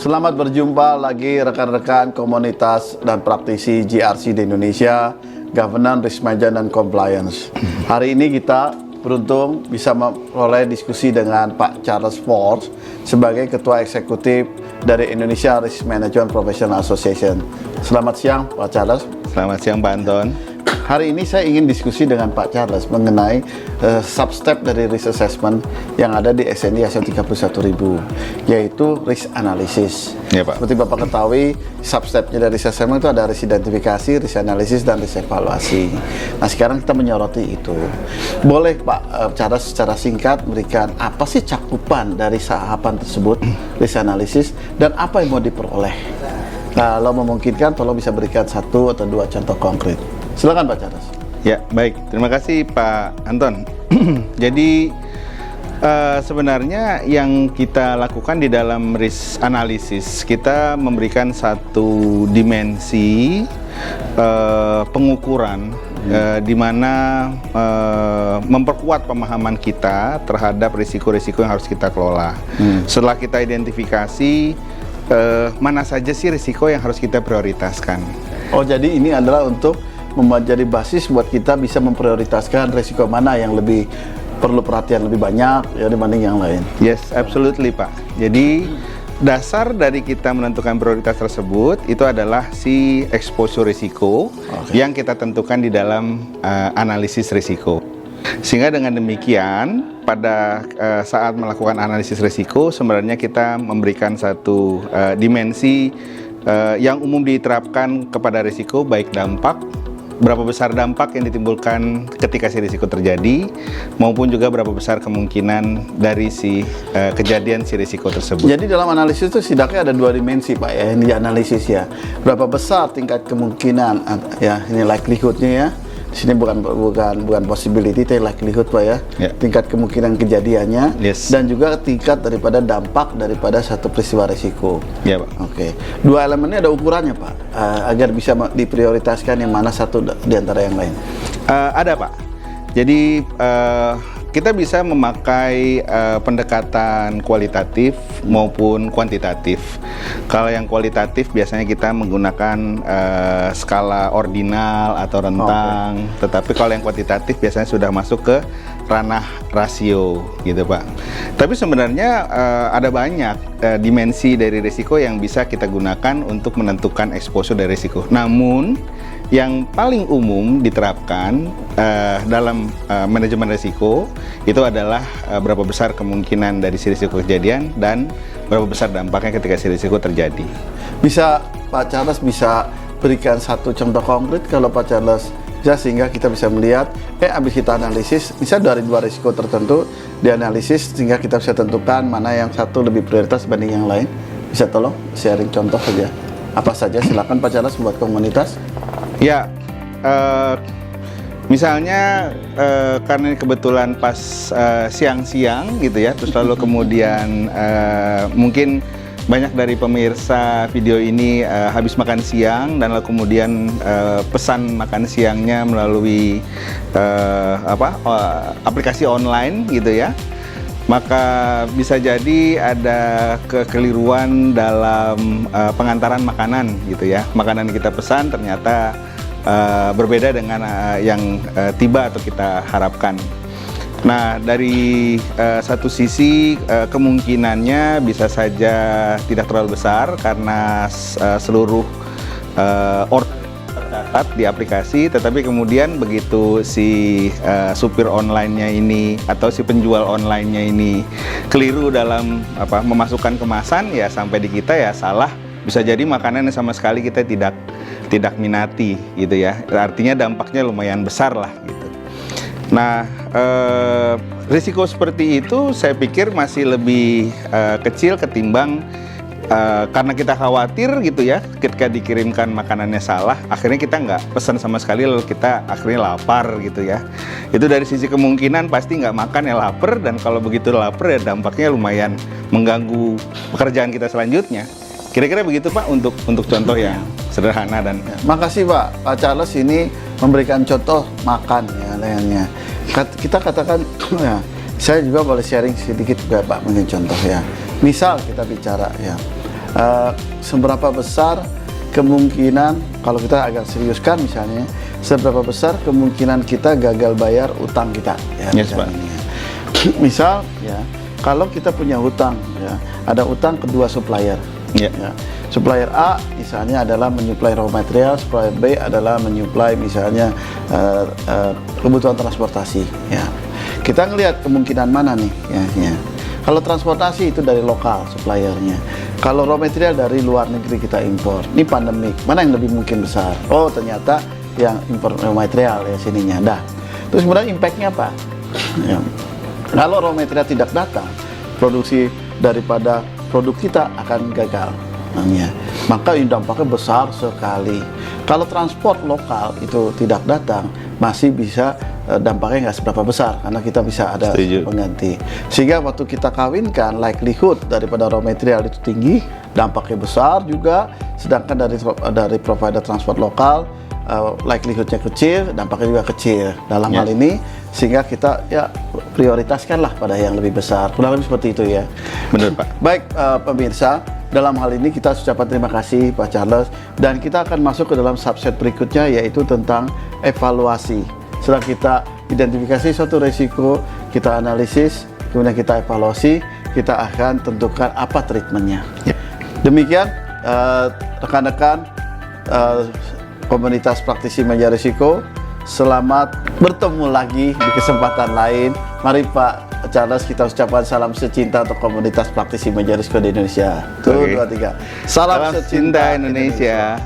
Selamat berjumpa lagi rekan-rekan komunitas dan praktisi GRC di Indonesia, Governance, Risk Management, dan Compliance. Hari ini kita beruntung bisa memperoleh diskusi dengan Pak Charles Ford sebagai Ketua Eksekutif dari Indonesia Risk Management Professional Association. Selamat siang Pak Charles. Selamat siang Pak Anton. Hari ini saya ingin diskusi dengan Pak Charles mengenai substep dari risk assessment yang ada di SNI ISO 31000, yaitu risk analysis. Ya, Pak. Seperti Bapak ketahui, substepnya dari risk assessment itu ada risk identifikasi, risk analysis, dan risk evaluasi. Nah, sekarang kita menyoroti itu. Boleh Pak Charles secara singkat berikan apa sih cakupan dari tahapan tersebut, risk analysis, dan apa yang mau diperoleh? Kalau memungkinkan, tolong bisa berikan 1 atau 2 contoh konkret. Silakan Pak Charles. Ya, baik. Terima kasih Pak Anton. Jadi sebenarnya yang kita lakukan di dalam risk analysis, kita memberikan satu dimensi pengukuran di mana memperkuat pemahaman kita terhadap risiko-risiko yang harus kita kelola. Setelah kita identifikasi mana saja sih risiko yang harus kita prioritaskan. Oh, jadi ini adalah untuk menjadi basis buat kita bisa memprioritaskan risiko mana yang lebih perlu perhatian lebih banyak ya dibanding yang lain. Yes, absolutely Pak. Jadi dasar dari kita menentukan prioritas tersebut itu adalah si exposure risiko yang kita tentukan di dalam analisis risiko. Sehingga dengan demikian pada saat melakukan analisis risiko sebenarnya kita memberikan satu dimensi yang umum diterapkan kepada risiko, baik dampak, berapa besar dampak yang ditimbulkan ketika si risiko terjadi, maupun juga berapa besar kemungkinan dari si kejadian si risiko tersebut. Jadi dalam analisis itu setidaknya ada 2 dimensi Pak ya, yang dianalisis ya. Berapa besar tingkat kemungkinan ya, ini likelihood-nya ya. Di sini bukan possibility, tapi likelihood Pak ya. Tingkat kemungkinan kejadiannya, dan juga tingkat daripada dampak daripada satu peristiwa risiko. Ya Pak. Oke. 2 elemen ini ada ukurannya Pak, agar bisa diprioritaskan yang mana satu di antara yang lain. Ada Pak. Jadi kita bisa memakai pendekatan kualitatif maupun kuantitatif. Kalau yang kualitatif biasanya kita menggunakan skala ordinal atau rentang, tetapi kalau yang kuantitatif biasanya sudah masuk ke ranah rasio gitu Pak. Tapi sebenarnya ada banyak dimensi dari risiko yang bisa kita gunakan untuk menentukan exposure dari risiko. Namun yang paling umum diterapkan dalam manajemen risiko itu adalah berapa besar kemungkinan dari si risiko kejadian dan berapa besar dampaknya ketika si risiko terjadi. Bisa Pak Charles bisa berikan satu contoh konkret kalau Pak Charles bisa, sehingga kita bisa melihat habis kita analisis misalnya dari 2 risiko tertentu dianalisis sehingga kita bisa tentukan mana yang satu lebih prioritas dibanding yang lain. Bisa tolong sharing contoh saja. Apa saja, silakan Pak Charles buat komunitas. Ya, misalnya karena kebetulan pas siang-siang gitu ya, terus lalu kemudian mungkin banyak dari pemirsa video ini habis makan siang dan lalu kemudian pesan makan siangnya melalui aplikasi online gitu ya. Maka bisa jadi ada kekeliruan dalam pengantaran makanan gitu ya. Makanan yang kita pesan ternyata berbeda dengan yang tiba atau kita harapkan. Nah, dari satu sisi kemungkinannya bisa saja tidak terlalu besar karena seluruh order tercatat di aplikasi, tetapi kemudian begitu si supir online-nya ini atau si penjual online-nya ini keliru dalam memasukkan kemasan, ya sampai di kita ya salah, bisa jadi makanan yang sama sekali kita tidak minati gitu ya. Artinya dampaknya lumayan besar lah gitu. Nah, risiko seperti itu saya pikir masih lebih kecil ketimbang karena kita khawatir gitu ya, ketika dikirimkan makanannya salah, akhirnya kita nggak pesan sama sekali, lalu kita akhirnya lapar gitu ya. Itu dari sisi kemungkinan pasti nggak makan ya lapar, dan kalau begitu lapar ya dampaknya lumayan mengganggu pekerjaan kita selanjutnya. Kira-kira begitu Pak untuk contoh yang sederhana dan. Makasih Pak Charles ini memberikan contoh makan ya lainnya. Kita katakan ya, saya juga boleh sharing sedikit juga Pak mungkin contoh ya. Misal kita bicara ya, seberapa besar kemungkinan, kalau kita agak seriuskan misalnya, seberapa besar kemungkinan kita gagal bayar utang kita, ya, Yes, Pak. misal ya, kalau kita punya hutang, ya, ada utang kedua supplier. Ya. Ya. Supplier A misalnya adalah menyuplai raw material, supplier B adalah menyuplai misalnya kebutuhan transportasi. Ya. Kita ngelihat kemungkinan mana nih, ya. Kalau transportasi itu dari lokal suppliernya. Kalau raw material dari luar negeri kita impor. Ini pandemik, mana yang lebih mungkin besar? Oh, ternyata yang impor raw material ya sininya. Dah. Terus kemudian impact-nya apa? Ya. Kalau raw material tidak datang, produksi daripada produk kita akan gagal. Maka dampaknya besar sekali. Kalau transport lokal itu tidak datang, masih bisa dampaknya nggak seberapa besar karena kita bisa ada pengganti. Sehingga waktu kita kawinkan, likelihood daripada raw material itu tinggi, dampaknya besar juga. Sedangkan dari provider transport lokal, likelihoodnya kecil, dampaknya juga kecil. Dalam hal ini, sehingga kita ya prioritaskanlah pada yang lebih besar. Kurang lebih seperti itu ya. Benar, Pak. Baik, pemirsa, dalam hal ini kita ucapkan terima kasih Pak Charles, dan kita akan masuk ke dalam subset berikutnya, yaitu tentang evaluasi. Setelah kita identifikasi suatu risiko, kita analisis, kemudian kita evaluasi, kita akan tentukan apa treatmentnya. Demikian rekan-rekan komunitas praktisi manajer risiko, selamat bertemu lagi di kesempatan lain. Mari Pak Charles, kita ucapkan salam secinta untuk komunitas praktisi manajer risiko di Indonesia. 1, 2, 3. Salam secinta Indonesia.